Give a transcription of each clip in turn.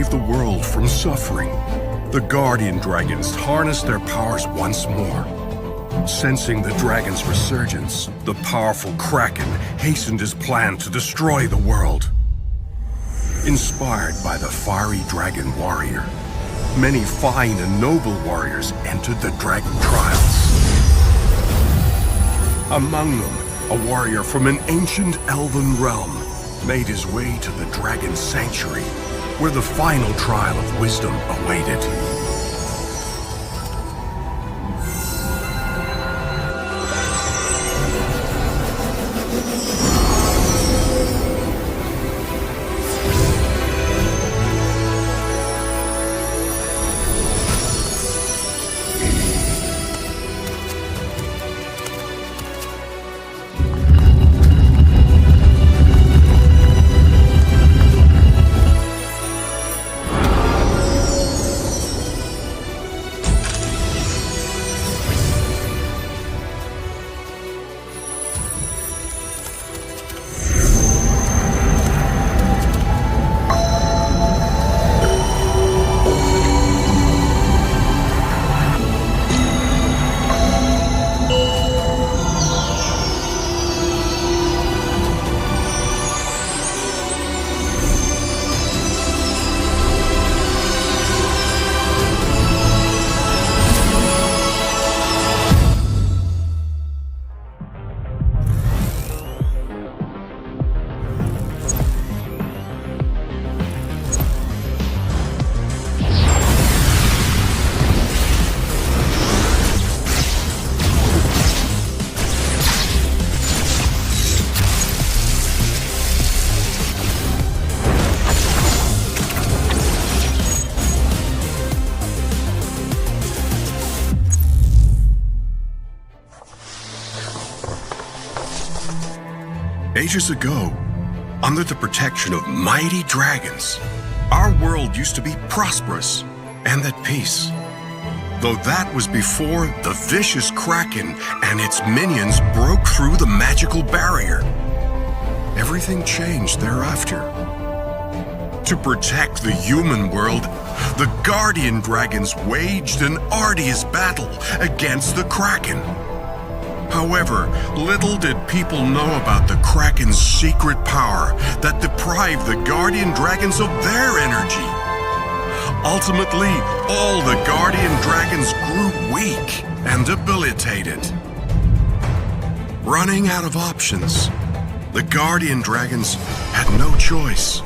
save the world from suffering. The guardian dragons harnessed their powers once more. Sensing the dragon's resurgence, the powerful Kraken hastened his plan to destroy the world. Inspired by the fiery dragon warrior, many fine and noble warriors entered the dragon trials. Among them, a warrior from an ancient elven realm made his way to the dragon sanctuary, where the final trial of wisdom awaited. Ages ago, under the protection of mighty dragons, our world used to be prosperous and at peace. Though that was before the vicious Kraken and its minions broke through the magical barrier. Everything changed thereafter. To protect the human world, the guardian dragons waged an arduous battle against the Kraken. However, little did people know about the Kraken's secret power that deprived the guardian dragons of their energy. Ultimately, all the guardian dragons grew weak and debilitated. Running out of options, the guardian dragons had no choice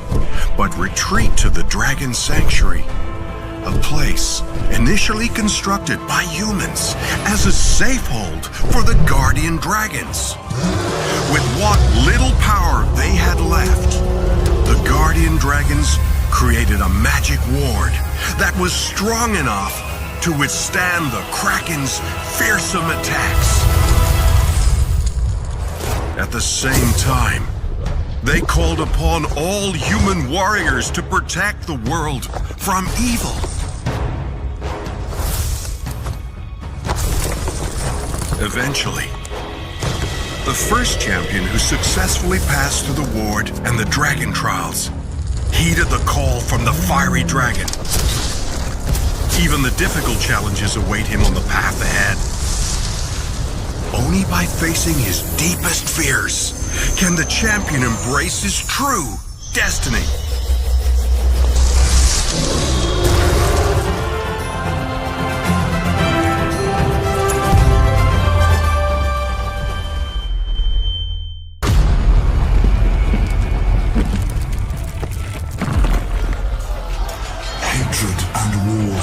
but retreat to the dragon sanctuary, a place initially constructed by humans as a safehold for the guardian dragons. With what little power they had left, the guardian dragons created a magic ward that was strong enough to withstand the Kraken's fearsome attacks. At the same time, they called upon all human warriors to protect the world from evil. Eventually, the first champion who successfully passed through the ward and the dragon trials heeded the call from the fiery dragon. Even the difficult challenges await him on the path ahead. Only by facing his deepest fears can the champion embrace his true destiny. Hatred and war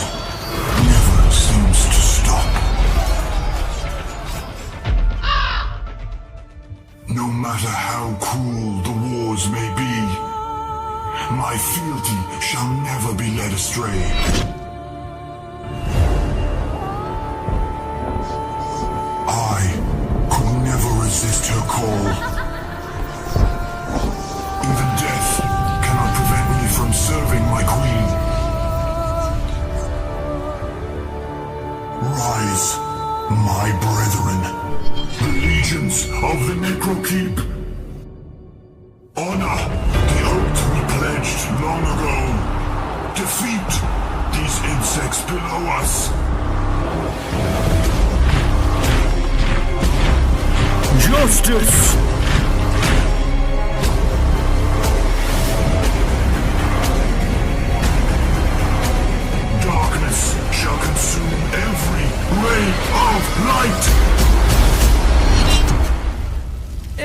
never seems to stop. No matter how cruel the wars may be, my fealty shall never be led astray. I could never resist her call. Even death cannot prevent me from serving my queen. Rise, my brethren, the legions of the Necrokeep. Honor the oath we pledged long ago. defeat these insects below us. Justice! Darkness shall consume every ray of light.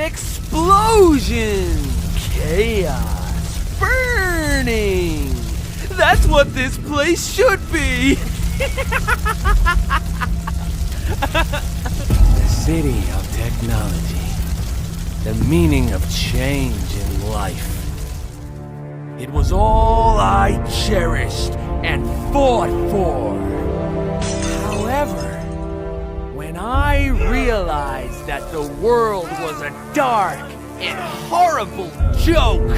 Explosion! Chaos! Burning! That's what this place should be! The city of technology. The meaning of change in life. It was all I cherished and fought for. However, when I realized that the world was a dark and horrible joke,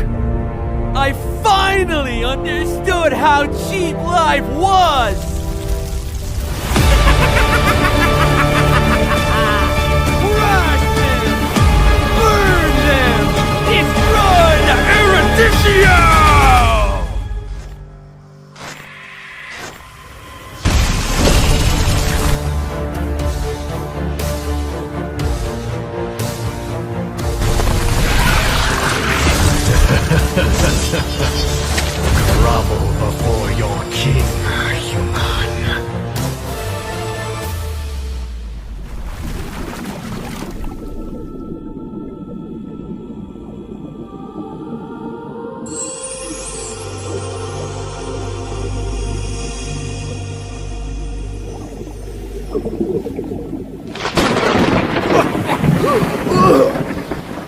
I finally understood how cheap life was! Crush them! Burn them! Destroy the Erudition! Grovel before your king, human.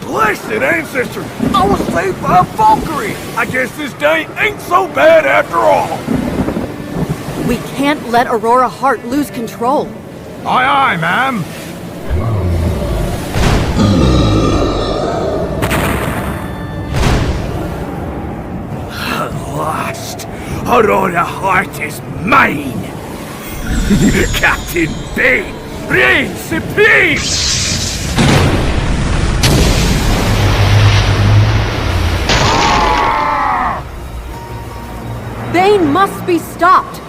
Blessed ancestors! I was saved by a Valkyrie! I guess this day ain't so bad after all! We can't let Aurora Hart lose control. Aye, aye, ma'am! Lost! Aurora Hart is mine! Captain Bane, reign supreme! Bane must be stopped!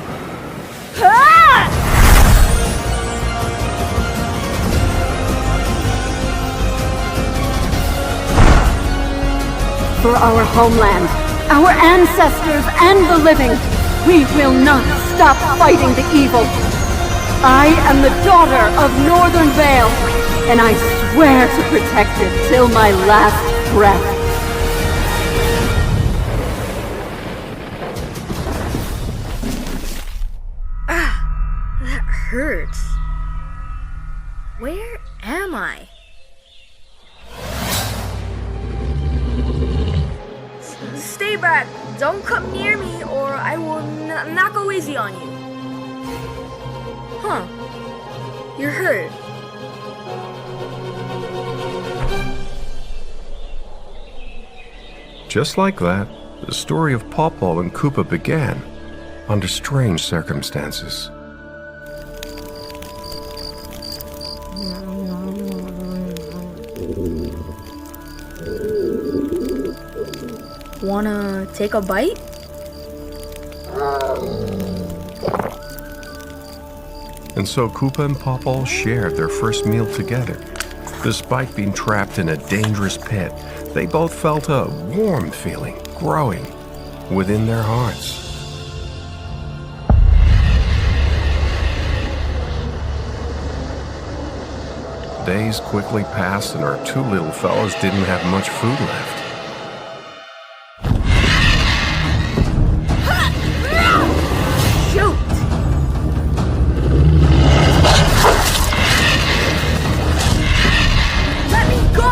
For our homeland, our ancestors, and the living, we will not stop fighting the evil. I am the daughter of Northern Vale, and I swear to protect it till my last breath. Hurts. Where am I? Stay back. Don't come near me or I will not go easy on you. Huh. You're hurt. Just like that, the story of Pawpaw and Koopa began, under strange circumstances. Wanna take a bite? And so Koopa and Pawpaw shared their first meal together. Despite being trapped in a dangerous pit, they both felt a warm feeling growing within their hearts. Days quickly passed and our two little fellows didn't have much food left. Shoot! Let me go!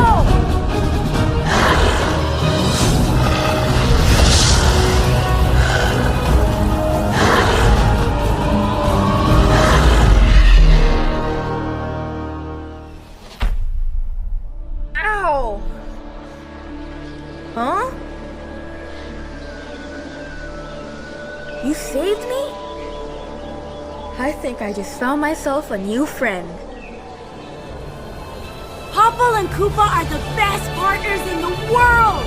Ow! Huh? You saved me? I think I just found myself a new friend. Pawpaw and Koopa are the best partners in the world!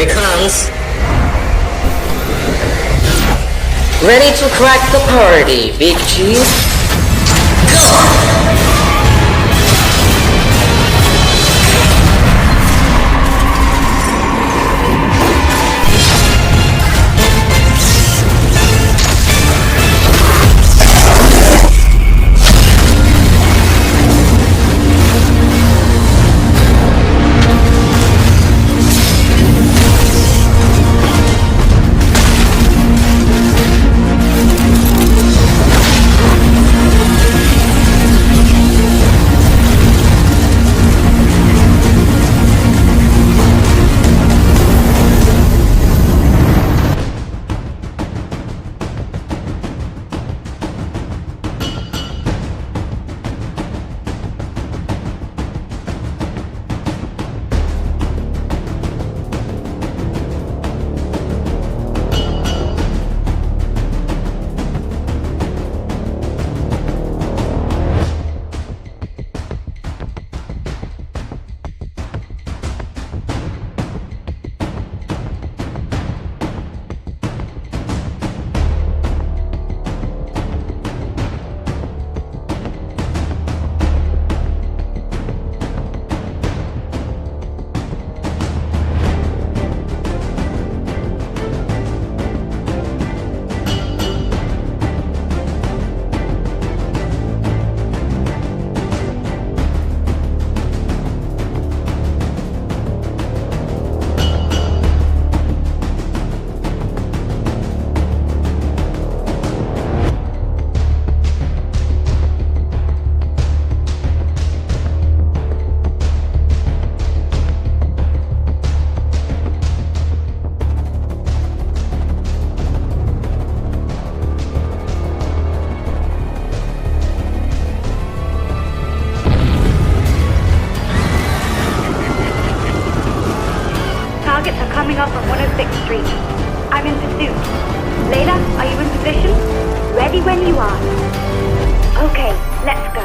he comes. Ready to crack the party, Big Chief? Go! Coming up on 106th Street. I'm in pursuit. Layla, are you in position? Ready when you are. Okay, let's go.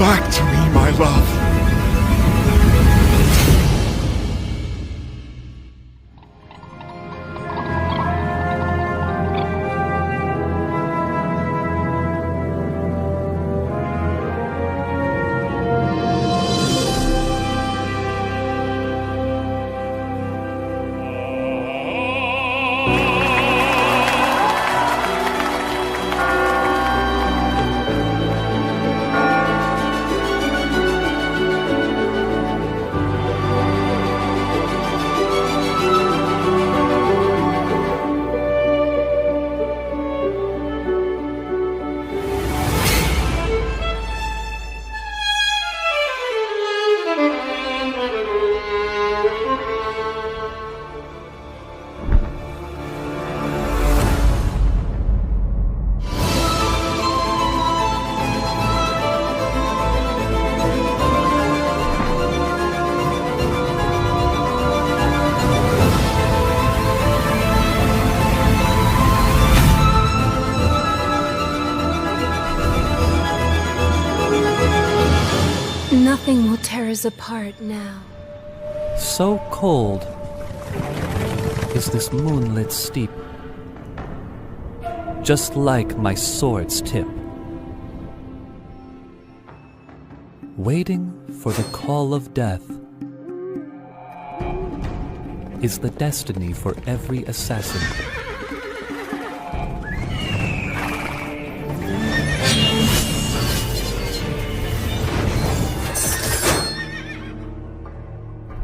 back to me, my love. Nothing will tear us apart now. So cold is this moonlit steep, just like my sword's tip, waiting for the call of death is the destiny for every assassin.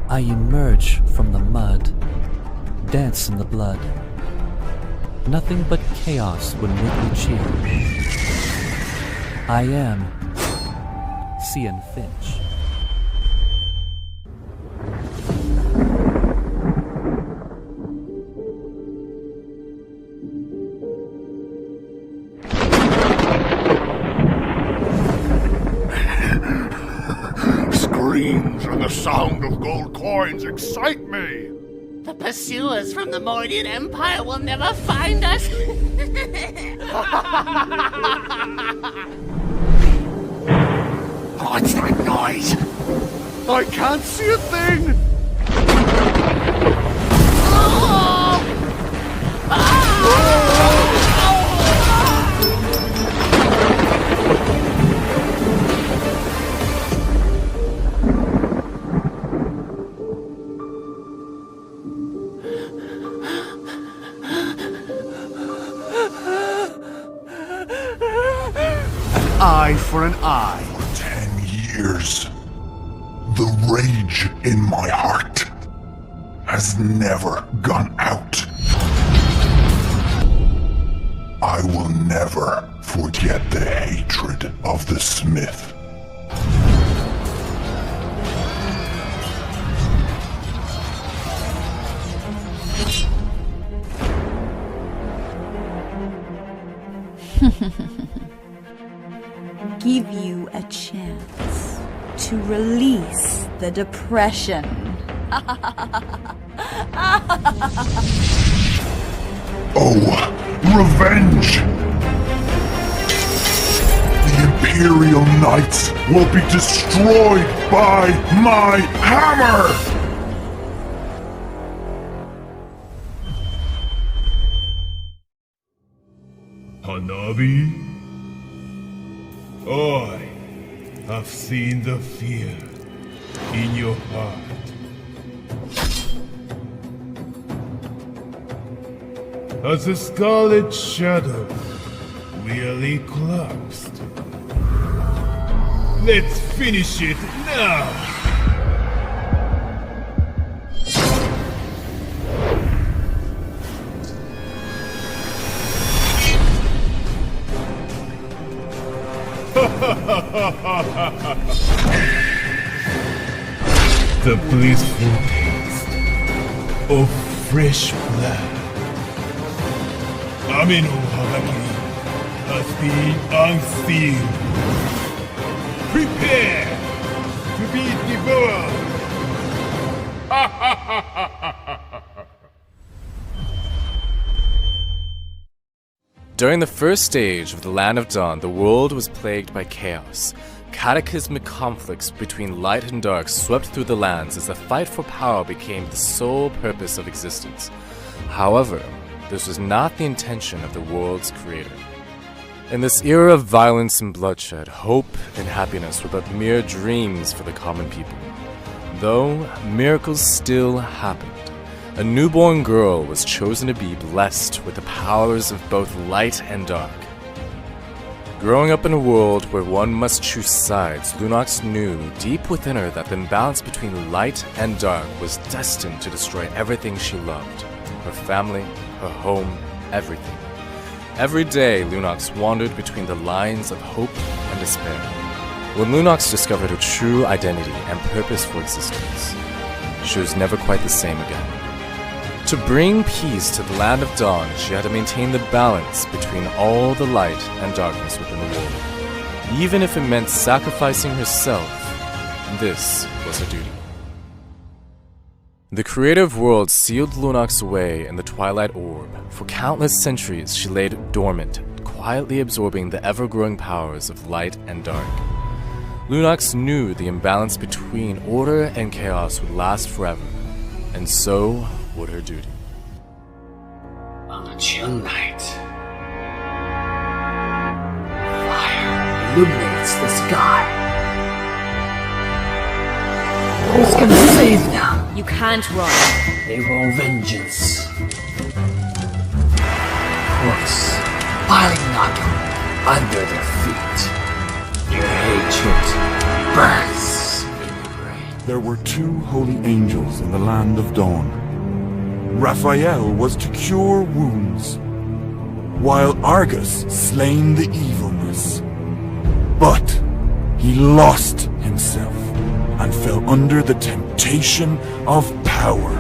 I emerge from the mud, dance in the blood. Nothing but chaos would make me cheer. I am Cian Finch. Screams and the sound of gold coins excite me. The pursuers from the Mordian Empire will never find us. What's that noise? I can't see a thing. Eye for an eye. For 10 years, the rage in my heart has never gone out. I will never forget the hatred of the Smith. Give you a chance to release the depression. Oh, revenge! The Imperial Knights will be destroyed by my hammer! Hanabi? I have seen the fear in your heart. As the Scarlet Shadow really collapsed. Let's finish it now! The blissful taste of fresh blood. Ame no Hagaki has been unsealed. Prepare to be devoured! During the first stage of the Land of Dawn, the world was plagued by chaos. Cataclysmic conflicts between light and dark swept through the lands as the fight for power became the sole purpose of existence. However, this was not the intention of the world's creator. In this era of violence and bloodshed, hope and happiness were but mere dreams for the common people. Though miracles still happened. A newborn girl was chosen to be blessed with the powers of both light and dark. Growing up in a world where one must choose sides, Lunox knew deep within her that the imbalance between light and dark was destined to destroy everything she loved. Her family, her home, everything. Every day, Lunox wandered between the lines of hope and despair. When Lunox discovered her true identity and purpose for existence, she was never quite the same again. To bring peace to the land of dawn, she had to maintain the balance between all the light and darkness within the world. Even if it meant sacrificing herself, this was her duty. The creator of worlds sealed Lunox away in the Twilight Orb. For countless centuries, she lay dormant, quietly absorbing the ever-growing powers of light and dark. Lunox knew the imbalance between order and chaos would last forever, and so would her duty. On a chill night, fire illuminates the sky. Who's gonna save them? You can't run. They will vengeance. Force piling up under their feet. Your hatred burns in the brain. There were two holy angels in the land of dawn. Raphael was to cure wounds, while Argus slain the evilness. But he lost himself and fell under the temptation of power.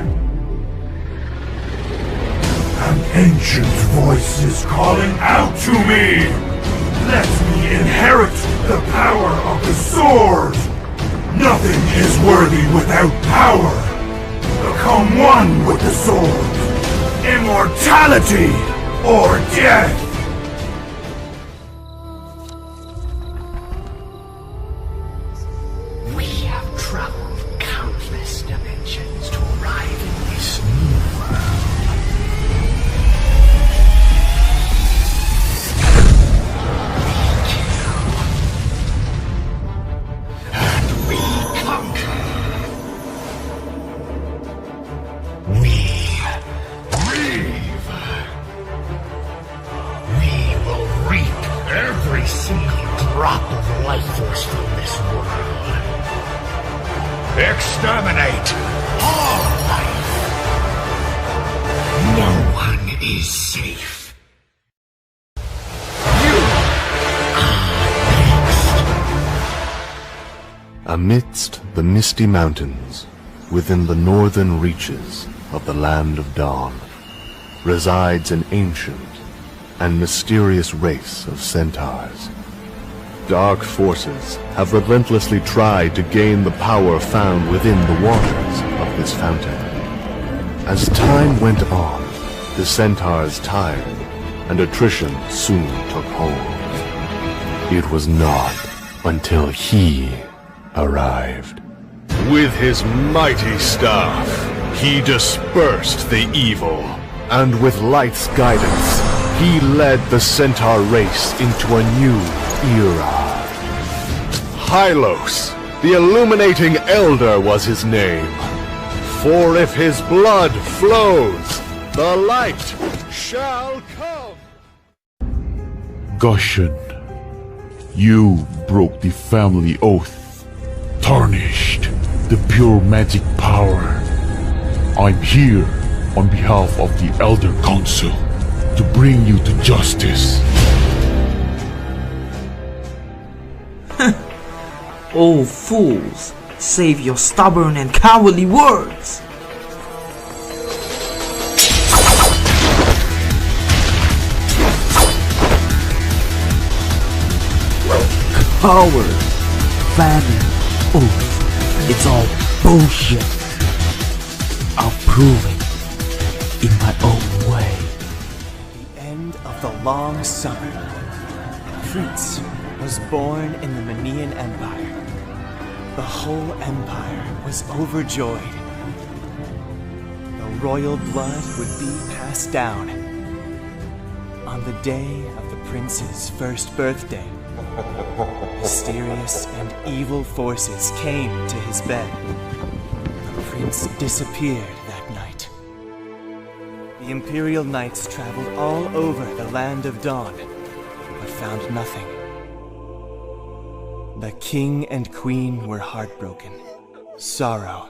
An ancient voice is calling out to me! Let me inherit the power of the sword! Nothing is worthy without power! Become one with the sword! Immortality or death! We have traveled countless dimensions to arrive in this new world. We kill. And we conquer. We will reap every single drop of life force from this world. Exterminate all life. No one is safe. You are next. Amidst the misty mountains, within the northern reaches of the land of dawn, resides an ancient and mysterious race of centaurs. Dark forces have relentlessly tried to gain the power found within the waters of this fountain. As time went on, the centaurs tired, and attrition soon took hold. It was not until he arrived. With his mighty staff, he dispersed the evil. And with light's guidance, he led the centaur race into a new era. Hylos, the illuminating elder, was his name. For if his blood flows, the light shall come. Gushan, you broke the family oath, tarnished the pure magic power. I'm here on behalf of the Elder Council to bring you to justice. Oh fools, save your stubborn and cowardly words! Power, famine, oath, it's all bullshit. I'll prove it in my own way. The end of the long summer. Prince, was born in the Manian Empire. The whole empire was overjoyed. The royal blood would be passed down. On the day of the prince's first birthday, mysterious and evil forces came to his bed. The prince disappeared that night. The Imperial Knights traveled all over the Land of Dawn, but found nothing. The king and queen were heartbroken. Sorrow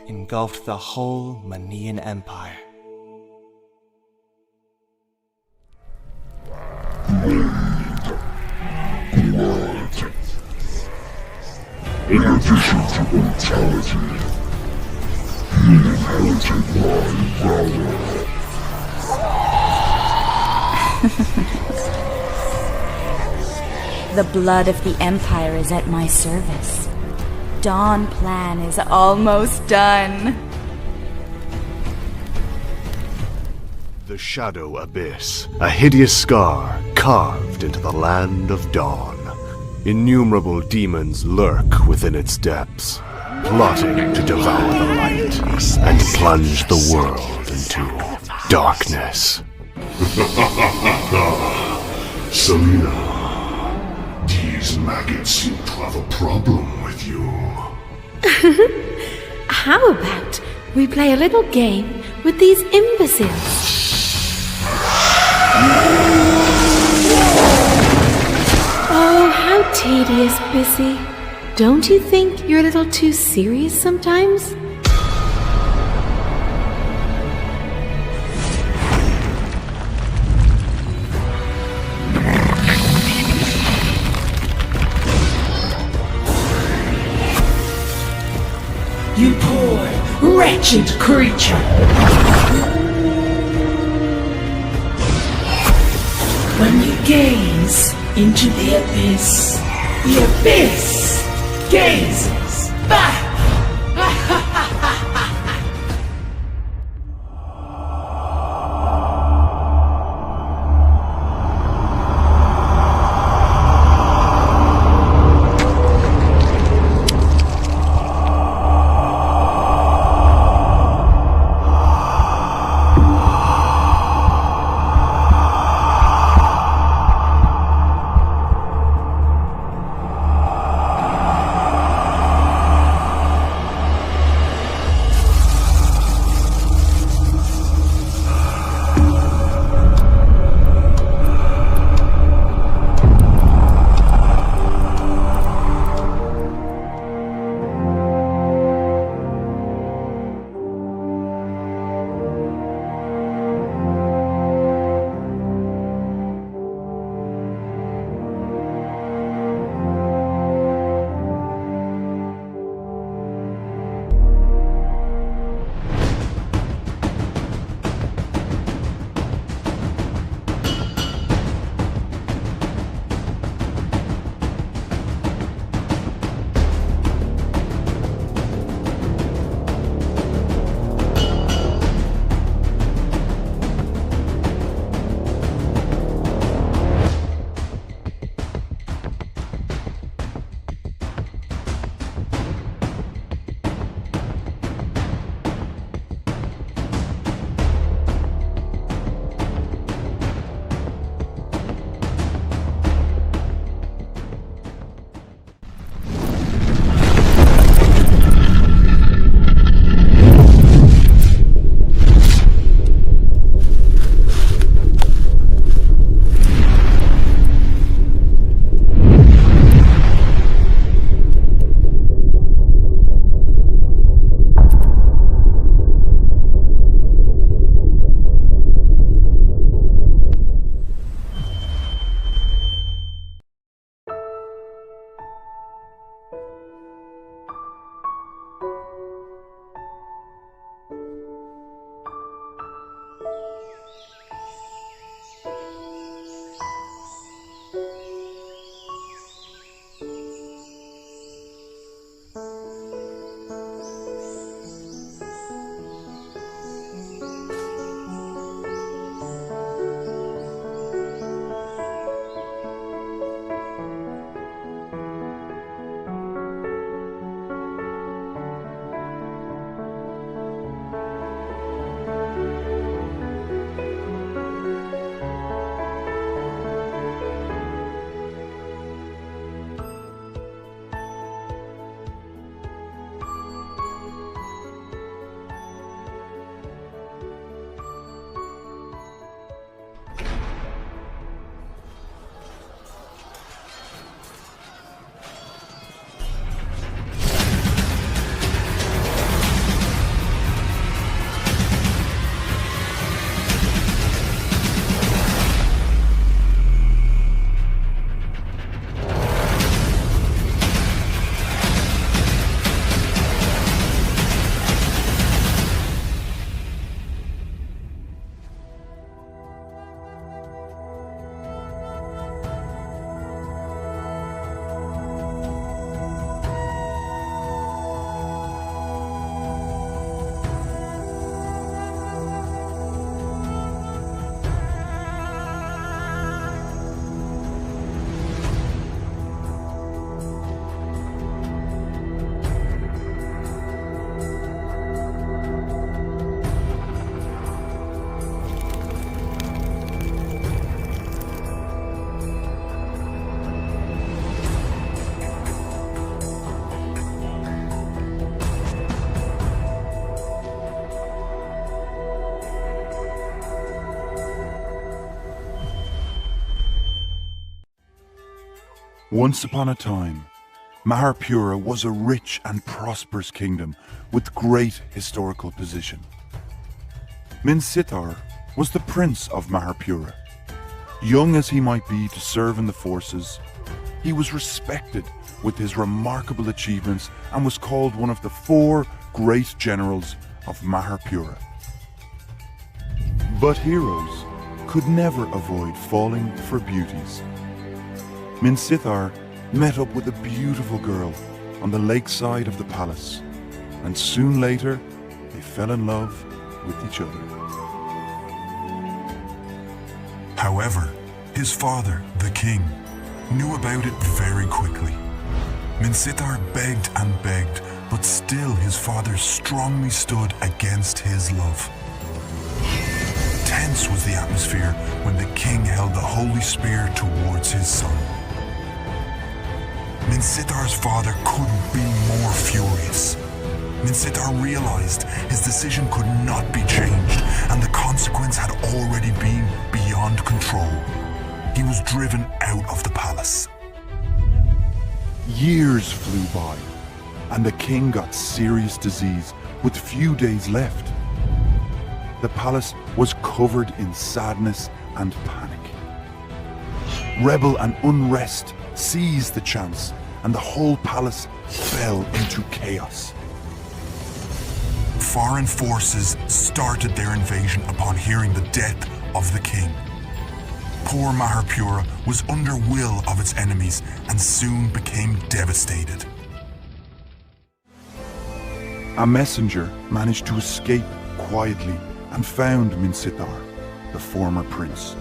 engulfed the whole Manian Empire. In addition to mortality, he inherited my valor. The blood of the Empire is at my service. Dawn plan is almost done. The Shadow Abyss, a hideous scar carved into the Land of Dawn. Innumerable demons lurk within its depths, plotting to devour the light and plunge the world into darkness. Selena, these maggots seem to have a problem with you. How about we play a little game with these imbeciles? Oh, how tedious, Bissy. Don't you think you're a little too serious sometimes? You poor, wretched creature! When you gaze into the abyss gazes back! Once upon a time, Maharpura was a rich and prosperous kingdom with great historical position. Minsitar was the prince of Maharpura. Young as he might be to serve in the forces, he was respected with his remarkable achievements and was called one of the 4 great generals of Maharpura. But heroes could never avoid falling for beauties. Minsitar met up with a beautiful girl on the lakeside of the palace, and soon later they fell in love with each other. However, his father, the king, knew about it very quickly. Minsitar begged and begged, but still his father strongly stood against his love. Tense was the atmosphere when the king held the holy spear towards his son. Minsitar's father couldn't be more furious. Minsitar realized his decision could not be changed, and the consequence had already been beyond control. He was driven out of the palace. Years flew by, and the king got serious disease with few days left. The palace was covered in sadness and panic. Rebel and unrest seized the chance, and the whole palace fell into chaos. Foreign forces started their invasion upon hearing the death of the king. Poor Maharpura was under will of its enemies and soon became devastated. A messenger managed to escape quietly and found Minsitar, the former prince.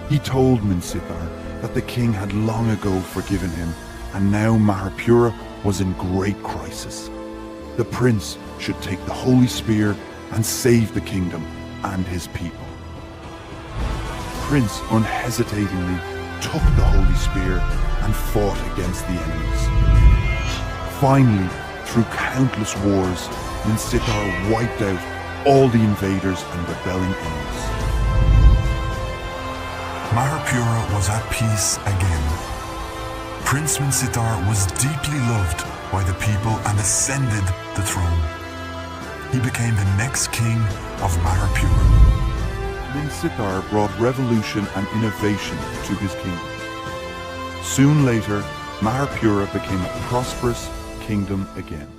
He told Minsitar that the king had long ago forgiven him, and now Maharpura was in great crisis. The prince should take the holy spear and save the kingdom and his people. Prince unhesitatingly took the holy spear and fought against the enemies. Finally, through countless wars, Minsitar wiped out all the invaders and rebelling enemies. Maharpura was at peace again. Prince Minsitar was deeply loved by the people and ascended the throne. He became the next king of Maharpura. Minsitar brought revolution and innovation to his kingdom. Soon later, Maharpura became a prosperous kingdom again.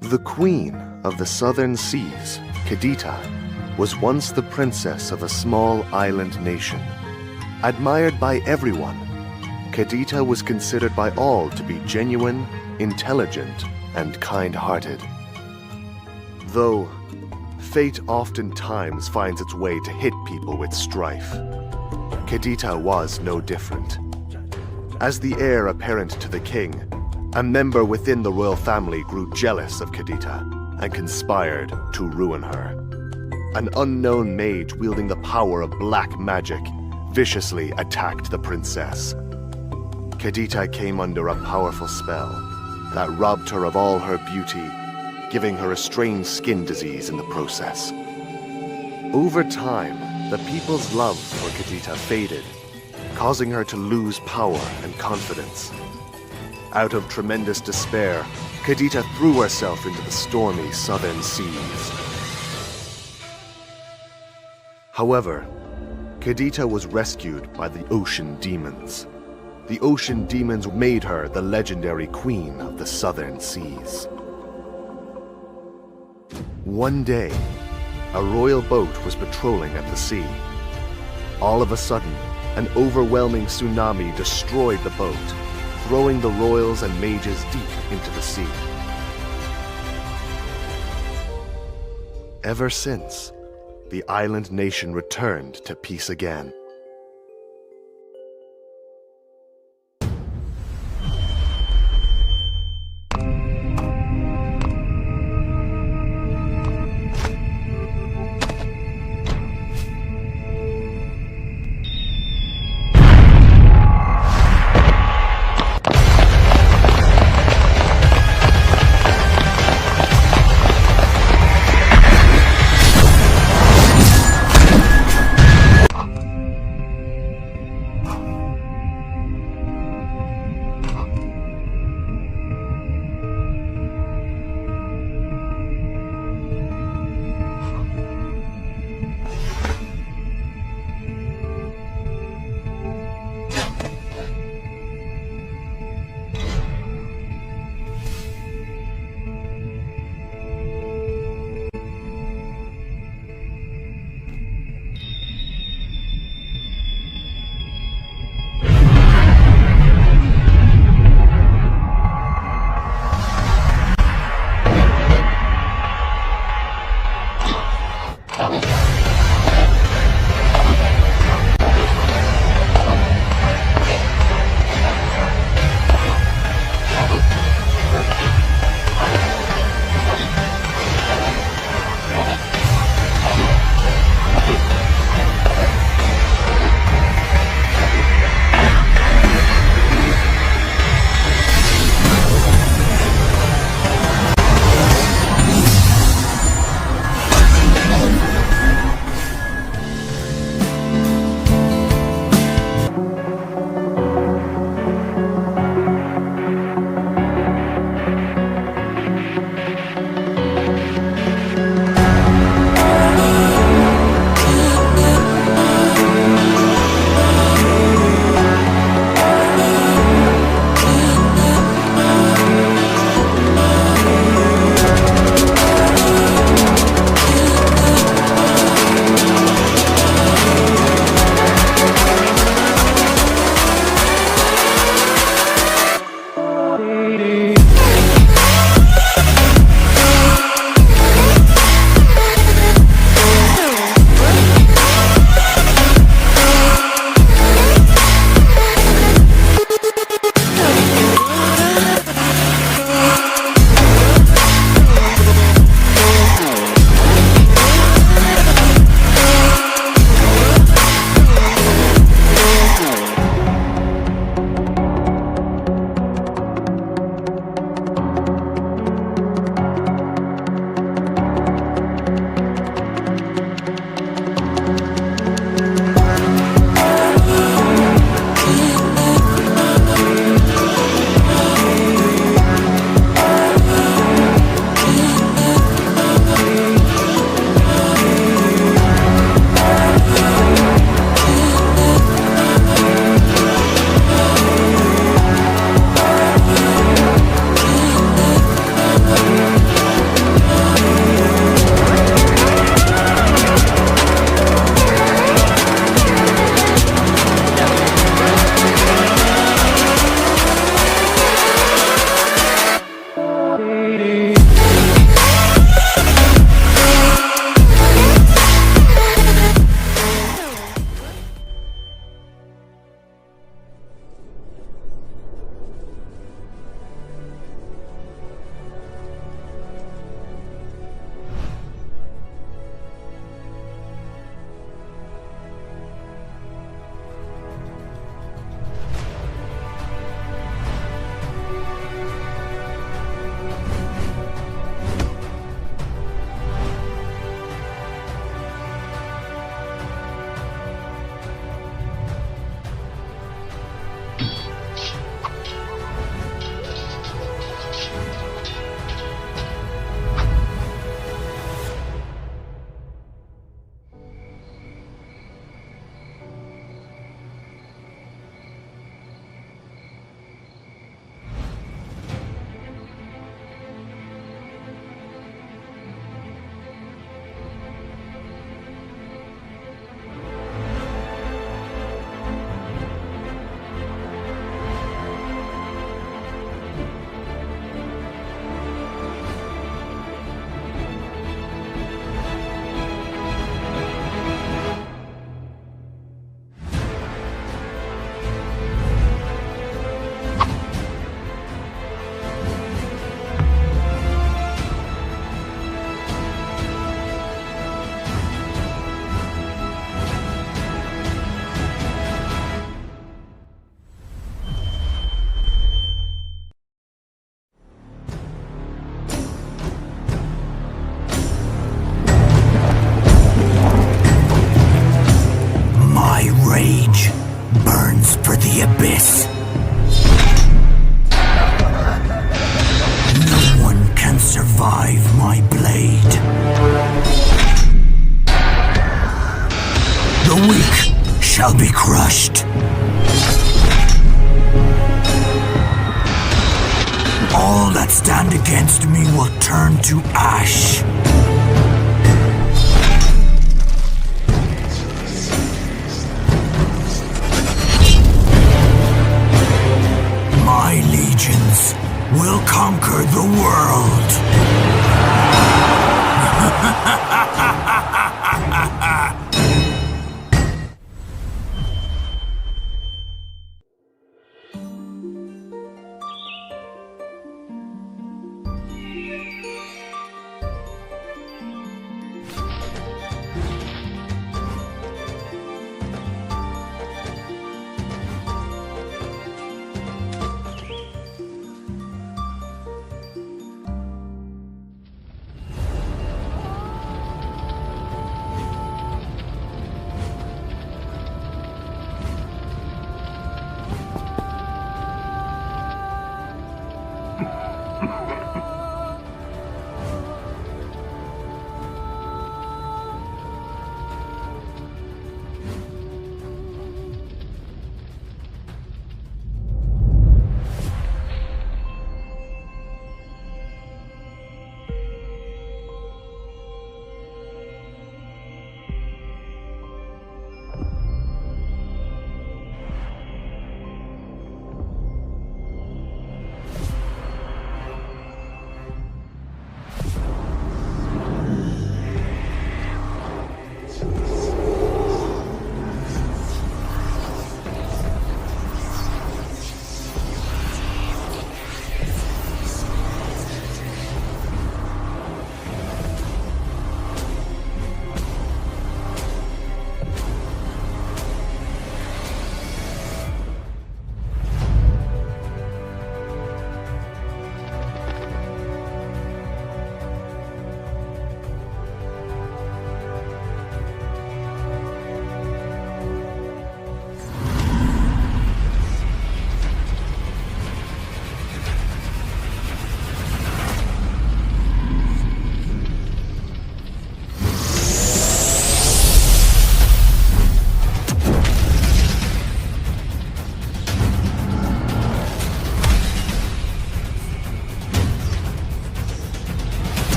The queen of the southern seas, Kadita, was once the princess of a small island nation. Admired by everyone, Kadita was considered by all to be genuine, intelligent, and kind-hearted. Though fate oftentimes finds its way to hit people with strife, Kadita was no different. As the heir apparent to the king, a member within the royal family grew jealous of Kadita and conspired to ruin her. An unknown mage wielding the power of black magic viciously attacked the princess. Kadita came under a powerful spell that robbed her of all her beauty, giving her a strange skin disease in the process. Over time, the people's love for Kadita faded, causing her to lose power and confidence. Out of tremendous despair, Kadita threw herself into the stormy southern seas. However, Kadita was rescued by the ocean demons. The ocean demons made her the legendary queen of the southern seas. One day, a royal boat was patrolling at the sea. All of a sudden, an overwhelming tsunami destroyed the boat, throwing the royals and mages deep into the sea. Ever since, the island nation returned to peace again. abyss. No one can survive my blade. The weak shall be crushed. All that stand against me will turn to ash. My legions will conquer the world.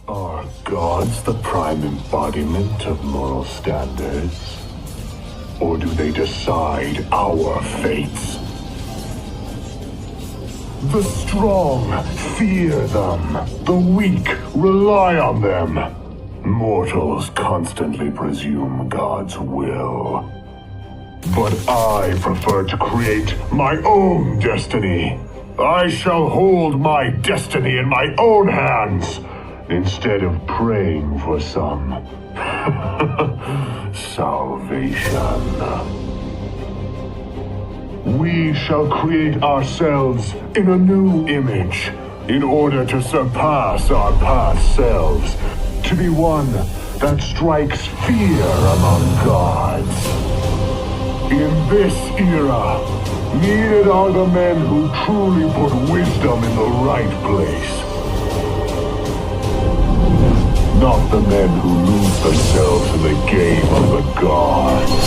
Are gods the prime embodiment of moral standards? Or do they decide our fates? The strong fear them. The weak rely on them. Mortals constantly presume God's will. But I prefer to create my own destiny. I shall hold my destiny in my own hands, instead of praying for some salvation. We shall create ourselves in a new image, in order to surpass our past selves, to be one that strikes fear among gods. In this era, needed are the men who truly put wisdom in the right place. Not the men who lose themselves in the game of the gods.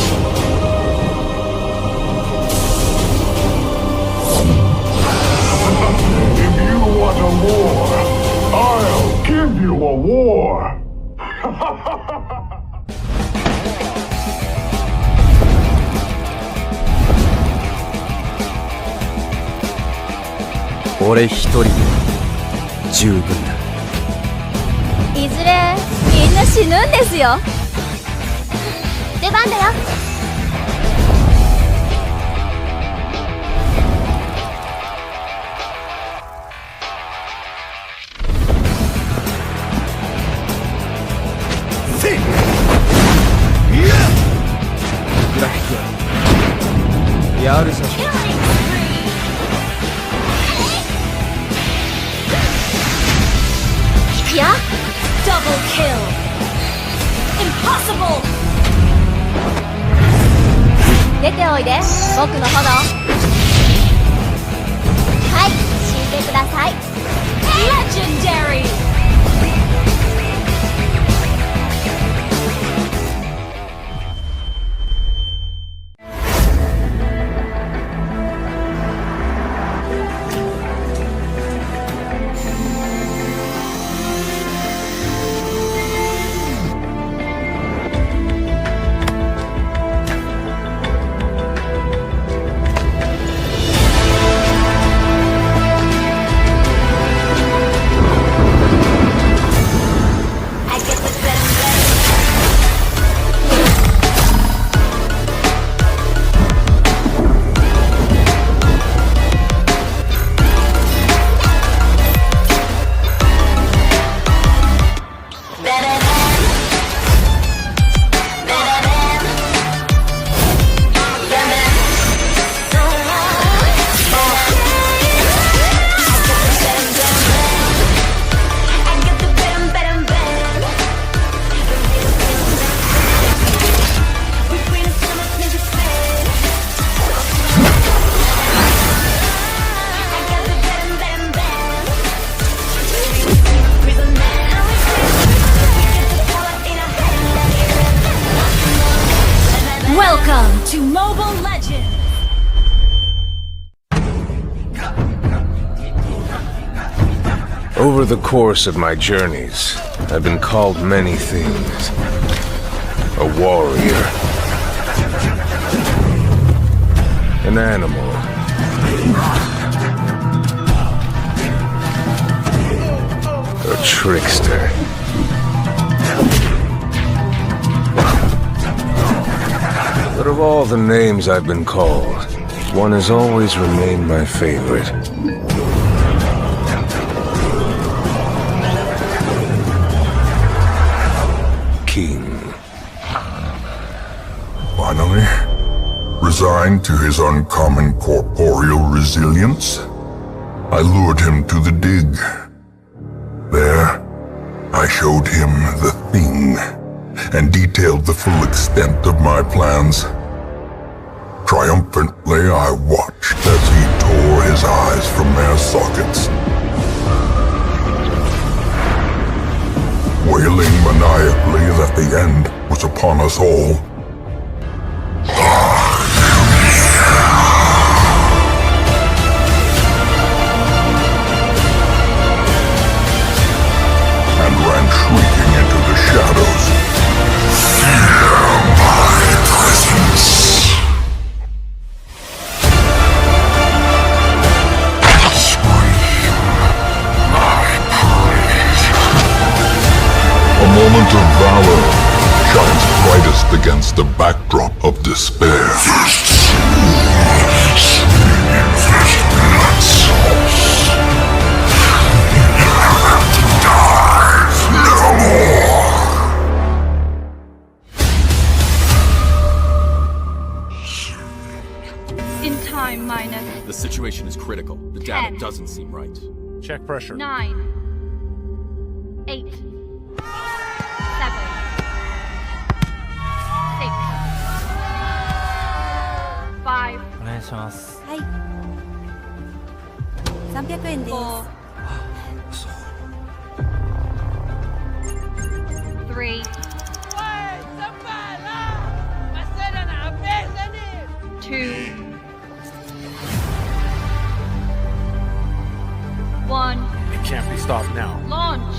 If you want a war, I'll give give you a war. 俺一人で十分だ。いずれみんな死ぬんですよ。出番だよ。やるぞ。いくよ。Double kill. Impossible. 出ておいで、僕の炎。はい、死んでください。Legendary. Welcome to Mobile Legends! Over the course of my journeys, I've been called many things. A warrior. An animal. A trickster. But of all the names I've been called, one has always remained my favorite. King. Finally, resigned to his uncommon corporeal resilience, I lured him to the dig. There, I showed him the thing, and detailed the full extent of my plans. Triumphantly, I watched as he tore his eyes from their sockets. Wailing maniacally that the end was upon us all. And ran shrieking into the shadows. Fear my presence. A moment of valor shines brightest against the backdrop of despair. In time, minus The situation is critical. The data 10. doesn't seem right. Check pressure. 9, 8, 7, 6, 5, お願いします。はい。300円です。 3, 2, 1. It can't be stopped now. Launch!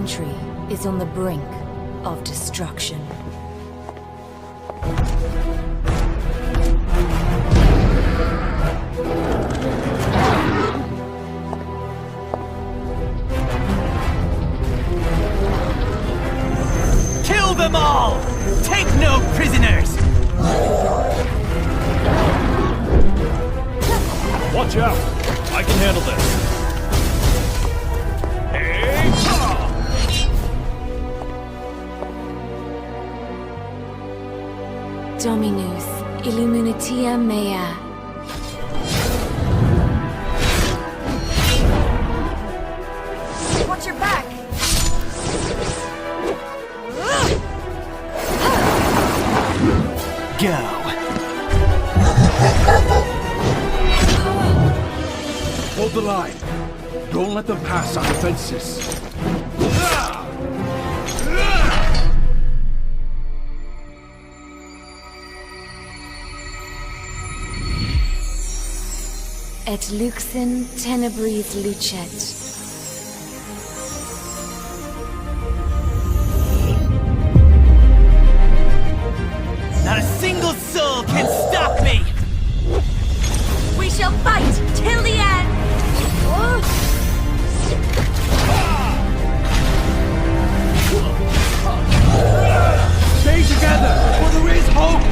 country is on the brink of destruction. Kill them all! Take no prisoners! Watch out! I can handle this. Hey, Dominus illuminatia mea. Watch your back! Go! hold the line. Don't let them pass our defenses. Et luxin tenebris lucet. Not a single soul can stop me! We shall fight till the end! Stay together, for there is hope!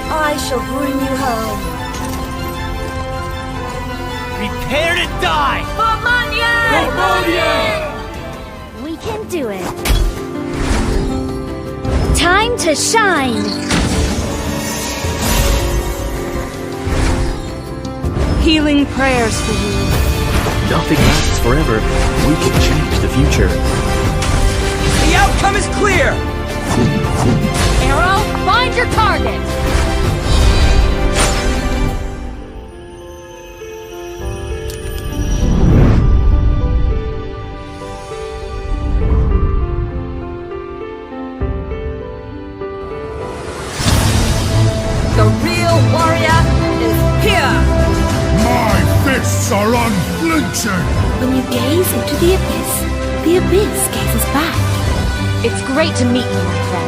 I shall bring you home. Prepare to die! For Manye! We can do it. Time to shine! Healing prayers for you. Nothing lasts forever. We can change the future. The outcome is clear! Arrow, find your target! The real warrior is here! My fists are unflinching! When you gaze into the abyss gazes back. It's great to meet you, my friend.